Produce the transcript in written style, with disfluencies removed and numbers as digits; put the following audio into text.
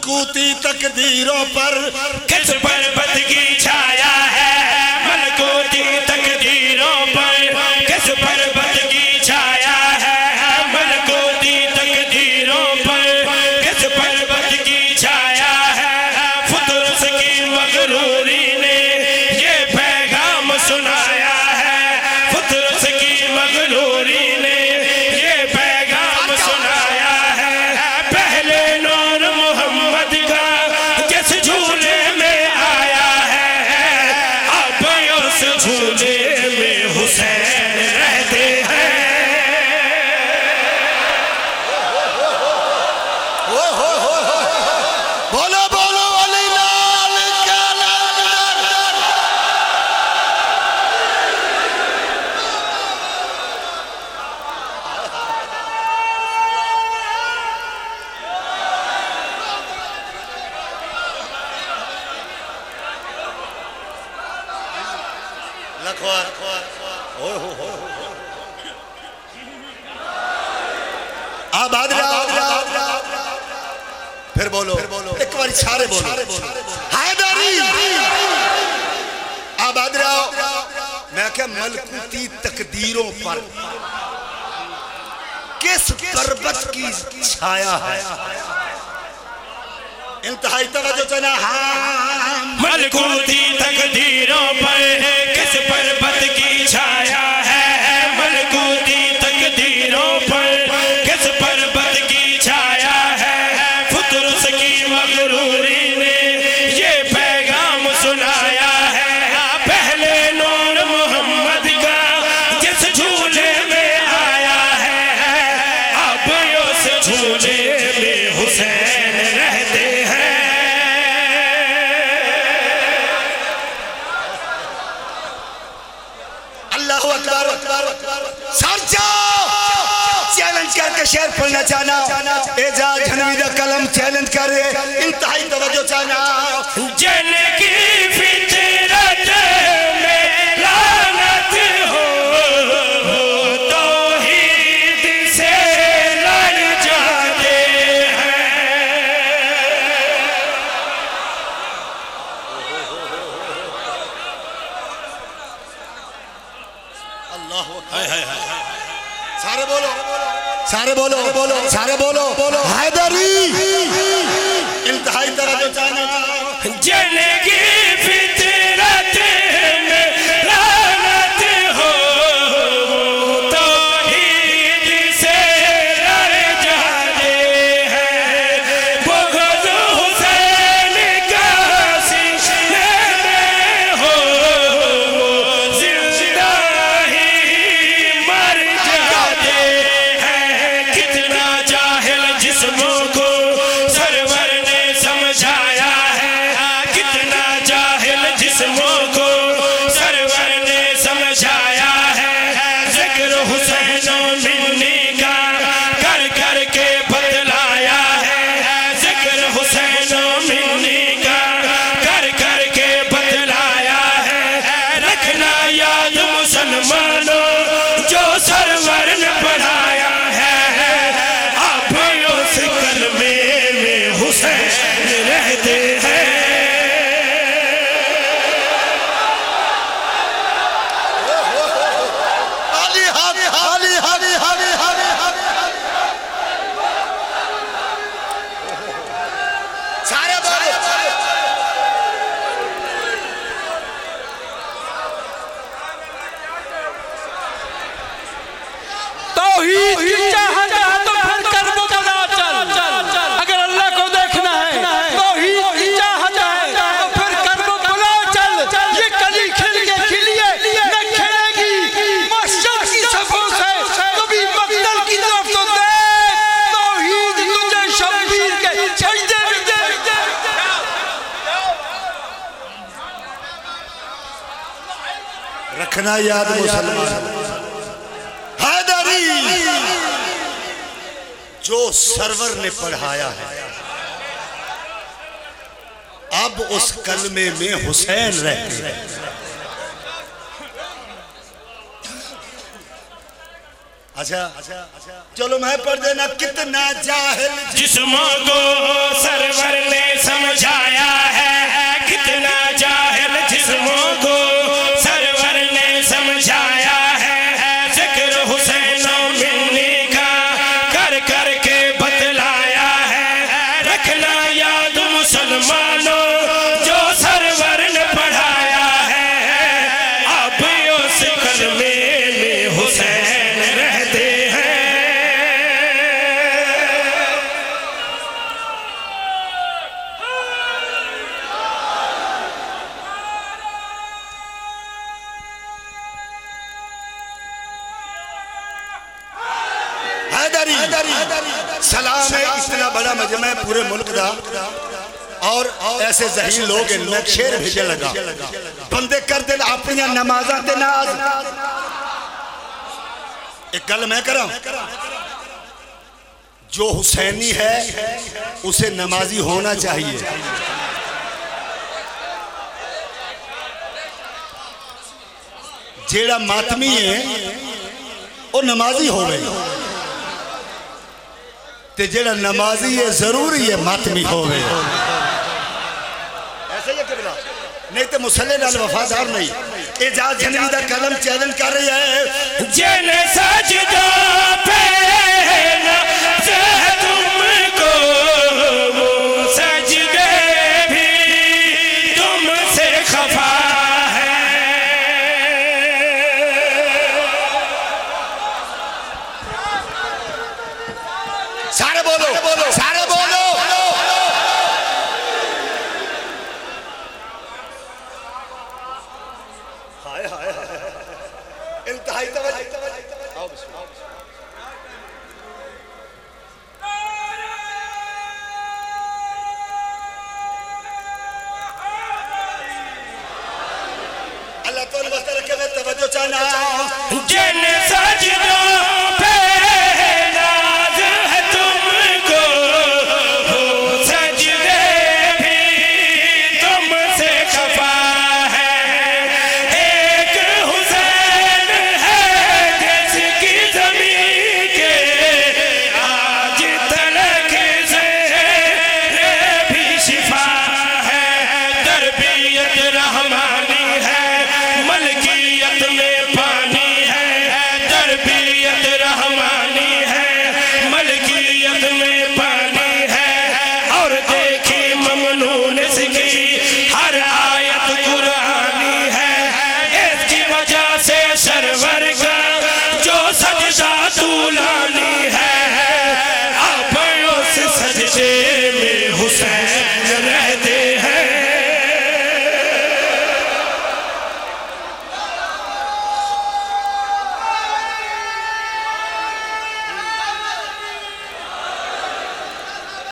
मलकूती तकदीरों पर किस पर्वत की छाया है, मलकूती तकदीरों पर किस पर्वत की छाया है, मलकूती तकदीरों पर किस पर्वत की छाया है। फुतरस की मगरूरी ने ये पैगाम सुनाया है, फुतरस की मगरूरी ने ये पैगाम सुनाया है। पहले नूर मोहम्मद का जिस झूले में आया है, अब उस झूले में हुसैन रहते हैं। बोलो बोलो अली लाल का लंगर। लखवा आबाद फिर बोलो एक बार सारे बोलो हैदरी आबाद रहो। मैं क्या मलकूती तकदीरों पर किस पर्वत की छाया है, इंतहाई तवज्जो चना। मलकूती तकदीरों पर किस पर्वत की छाया है, मलकूती तकदीरों पर किस पर्वत की छाया है। फुतरस की मगरूरी ने ये पैगाम सुनाया है। पहले नूर मोहम्मद का जिस झूले में आया है, अब उस झूले में हुसैन रहते हैं। चैलेंज करके शेर पढ़ना चाहना, एजाज हनवी का कलम चैलेंज करे, इंतहाई तवज्जो चाहना। जन की फितरत में लानत हो, तौहीद से लड़ जाते हैं। अल्लाह सारे बोलो सारे बोलो सारे बोलो हैदरी इंतहाई तवज्जो चाहना। जन की फितरत में लानत हो, तौहीद से लड़ जाते हैं। बुग़्ज़ हुसैन का सीने में हो, जिंदा ही मर जाते हैं। कितना जाहिल जिस्मों को सरवर ने समझाया है, कितना जाहिल जिस्मों को सरवर ने समझाया है। जिक्र हुसैन मिन्नी का कर कर के बतलाया है, जिक्र हुसैन मिन्नी का कर कर के बतलाया है। रखना याद मुसलमानों जो सरवर ने पढ़ाया है, अब उस कलमे में हुसैन रहते हैं। अली हक अली हक अली हक सारे बोलो तौहीद की चाहत है तो फिर करबला चल। अगर अल्लाह को देखना है, तौहीद की चाहत है तो फिर करबला चल। ये कली खिल के खिलिए न खिलेगी मशरक़ की सफ़ों से, कभी मक़तल की तरफ तो देख। तौहीद तुझे शब्बीर के सजदे में दे। रखना याद मुसलमान जो सरवर ने पढ़ाया है, अब उस कलमे में हुसैन रहते हैं। अच्छा चलो मैं पढ़ देना। कितना जाहिल जिस्मों को सरवर ने सलाम है इतना बड़ा मजमा है पूरे मुल्क का और ऐसे जहीन लोग इनमें शेर भेजे लगा बंदे कर दे अपनी नमाजा ते नाज। एक गल मैं करा जो हुसैनी है उसे नमाजी होना चाहिए। जेड़ा मातमी है वो नमाजी हो गई ते जेड़ा नमाजी है जरूरी है मातमी हो गए। ऐसा ही है कि नहीं तो मुसल्ले नाल वफादार नहीं। एजाज झनवी दा कलम चैलेंज कर रही है जिन सजदा पे तुमको वो सजदे भी तुमसे खफा है। सारे बोलो सारे बोलो। हाय हाय इंतहाई तवज्जो। आओ बिस्मिल्लाह। अल्लाह तो बस रखे में तवज्जो चाहना